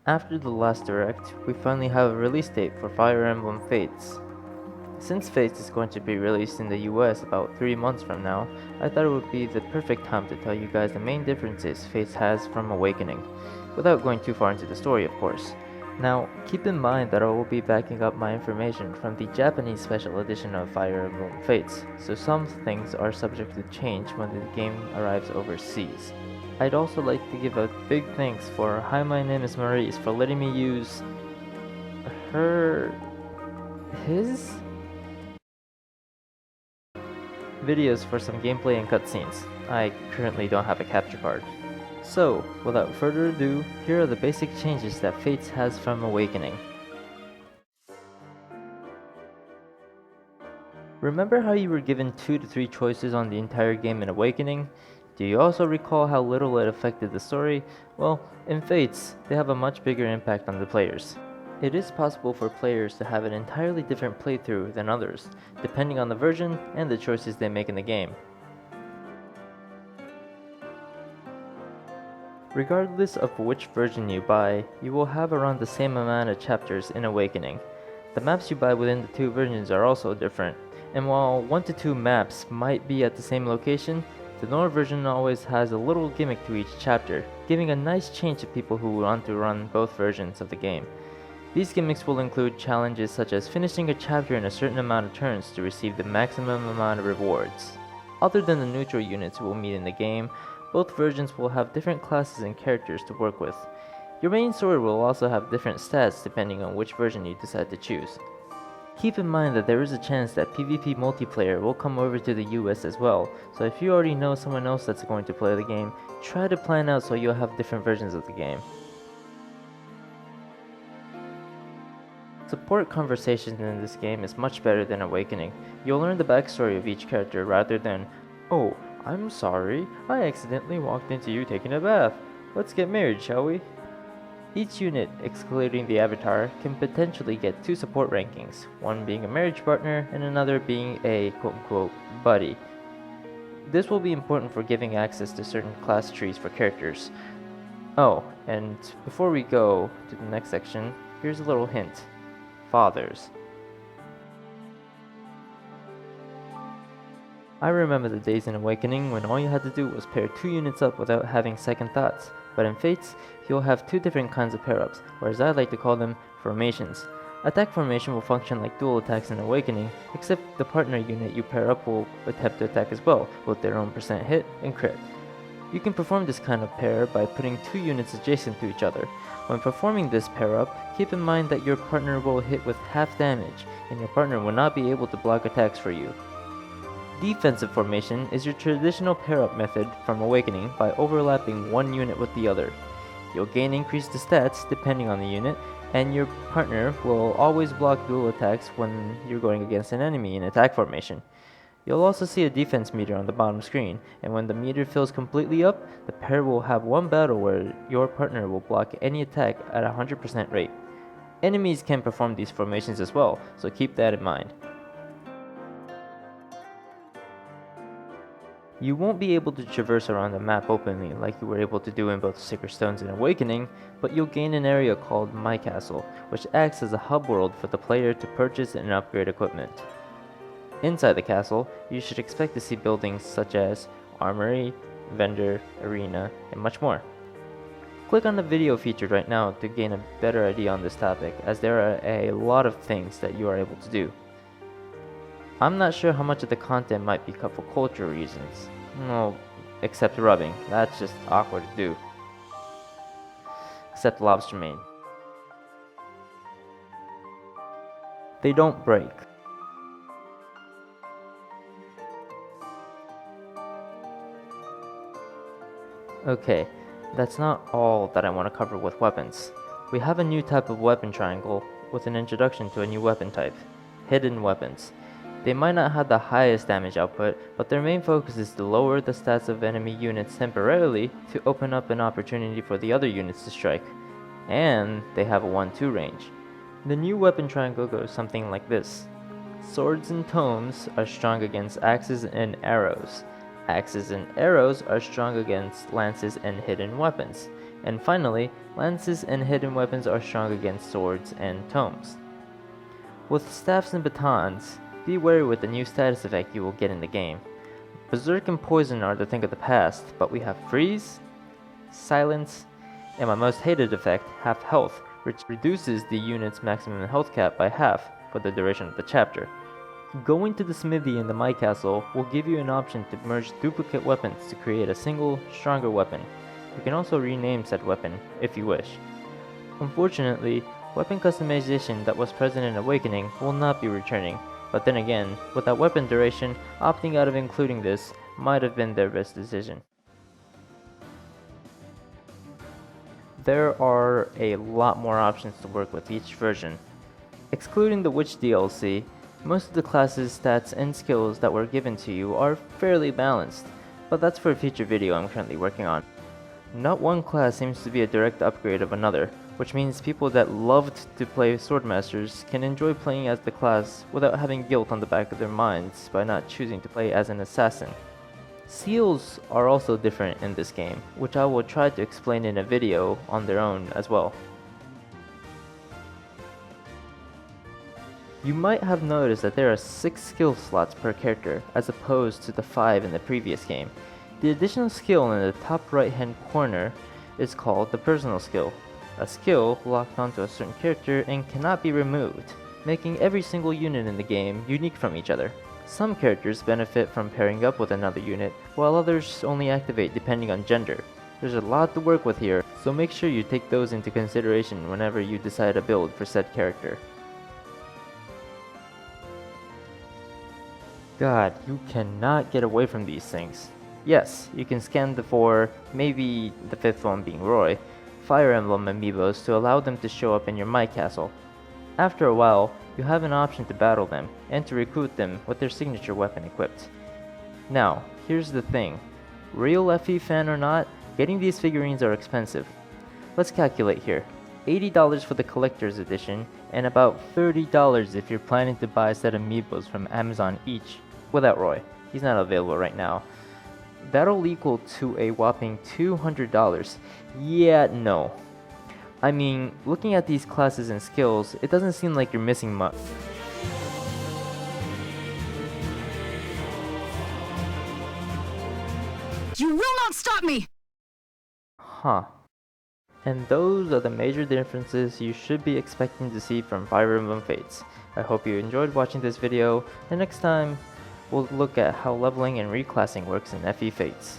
After the last direct, we finally have a release date for Fire Emblem Fates. Since Fates is going to be released in the US about 3 months from now, I thought it would be the perfect time to tell you guys the main differences Fates has from Awakening, without going too far into the story of course. Now, keep in mind that I will be backing up my information from the Japanese special edition of Fire Emblem Fates, so some things are subject to change when the game arrives overseas. I'd also like to give a big thanks for Hi, my name is Maurice for letting me use his videos for some gameplay and cutscenes. I currently don't have a capture card. So, without further ado, here are the basic changes that Fates has from Awakening. Remember how you were given 2 to 3 choices on the entire game in Awakening? Do you also recall how little it affected the story? Well, in Fates, they have a much bigger impact on the players. It is possible for players to have an entirely different playthrough than others, depending on the version and the choices they make in the game. Regardless of which version you buy, you will have around the same amount of chapters in Awakening. The maps you buy within the 2 versions are also different, and while 1 to 2 maps might be at the same location, the newer version always has a little gimmick to each chapter, giving a nice change to people who want to run both versions of the game. These gimmicks will include challenges such as finishing a chapter in a certain amount of turns to receive the maximum amount of rewards. Other than the neutral units you will meet in the game, both versions will have different classes and characters to work with. Your main sword will also have different stats depending on which version you decide to choose. Keep in mind that there is a chance that PvP multiplayer will come over to the US as well, so if you already know someone else that's going to play the game, try to plan out so you'll have different versions of the game. Support conversation in this game is much better than Awakening. You'll learn the backstory of each character rather than, "Oh, I'm sorry, I accidentally walked into you taking a bath. Let's get married, shall we?" Each unit, excluding the avatar, can potentially get 2 support rankings, one being a marriage partner and another being a quote-unquote buddy. This will be important for giving access to certain class trees for characters. Oh, and before we go to the next section, here's a little hint. Fathers. I remember the days in Awakening when all you had to do was pair 2 units up without having second thoughts, but in Fates, you'll have 2 different kinds of pair-ups, or as I like to call them, formations. Attack formation will function like dual attacks in Awakening, except the partner unit you pair up will attempt to attack as well, with their own % hit and crit. You can perform this kind of pair by putting 2 units adjacent to each other. When performing this pair-up, keep in mind that your partner will hit with half damage, and your partner will not be able to block attacks for you. Defensive formation is your traditional pair-up method from Awakening by overlapping one unit with the other. You'll gain increased stats depending on the unit, and your partner will always block dual attacks when you're going against an enemy in attack formation. You'll also see a defense meter on the bottom screen, and when the meter fills completely up, the pair will have one battle where your partner will block any attack at a 100% rate. Enemies can perform these formations as well, so keep that in mind. You won't be able to traverse around the map openly like you were able to do in both Sacred Stones and Awakening, but you'll gain an area called My Castle, which acts as a hub world for the player to purchase and upgrade equipment. Inside the castle, you should expect to see buildings such as Armory, Vendor, Arena, and much more. Click on the video featured right now to gain a better idea on this topic, as there are a lot of things that you are able to do. I'm not sure how much of the content might be cut for cultural reasons. No, except rubbing. That's just awkward to do. Except lobster main. They don't break. Okay, that's not all that I want to cover with weapons. We have a new type of weapon triangle with an introduction to a new weapon type, hidden weapons. They might not have the highest damage output, but their main focus is to lower the stats of enemy units temporarily to open up an opportunity for the other units to strike. And they have a 1-2 range. The new weapon triangle goes something like this. Swords and tomes are strong against axes and arrows. Axes and arrows are strong against lances and hidden weapons. And finally, lances and hidden weapons are strong against swords and tomes. With staffs and batons, be wary with the new status effect you will get in the game. Berserk and Poison are the thing of the past, but we have Freeze, Silence, and my most hated effect, Half Health, which reduces the unit's maximum health cap by half for the duration of the chapter. Going to the smithy in the My Castle will give you an option to merge duplicate weapons to create a single, stronger weapon. You can also rename said weapon if you wish. Unfortunately, weapon customization that was present in Awakening will not be returning, but then again, with that weapon duration, opting out of including this might have been their best decision. There are a lot more options to work with each version. Excluding the Witch DLC, most of the classes, stats, and skills that were given to you are fairly balanced, but that's for a future video I'm currently working on. Not one class seems to be a direct upgrade of another, which means people that loved to play Swordmasters can enjoy playing as the class without having guilt on the back of their minds by not choosing to play as an assassin. Seals are also different in this game, which I will try to explain in a video on their own as well. You might have noticed that there are 6 skill slots per character, as opposed to the 5 in the previous game. The additional skill in the top right hand corner is called the personal skill, a skill locked onto a certain character and cannot be removed, making every single unit in the game unique from each other. Some characters benefit from pairing up with another unit, while others only activate depending on gender. There's a lot to work with here, so make sure you take those into consideration whenever you decide a build for said character. God, you cannot get away from these things. Yes, you can scan the 4, maybe the 5th one being Roy, Fire Emblem Amiibos to allow them to show up in your My Castle. After a while, you have an option to battle them, and to recruit them with their signature weapon equipped. Now, here's the thing. Real FE fan or not, getting these figurines are expensive. Let's calculate here. $80 for the collector's edition, and about $30 if you're planning to buy a set of Amiibos from Amazon each, without Roy. He's not available right now. That'll equal to a whopping $200. Yeah, no. I mean, looking at these classes and skills, it doesn't seem like you're missing much. You will not stop me! Huh. And those are the major differences you should be expecting to see from Fire Emblem Fates. I hope you enjoyed watching this video, and next time, we'll look at how leveling and reclassing works in FE Fates.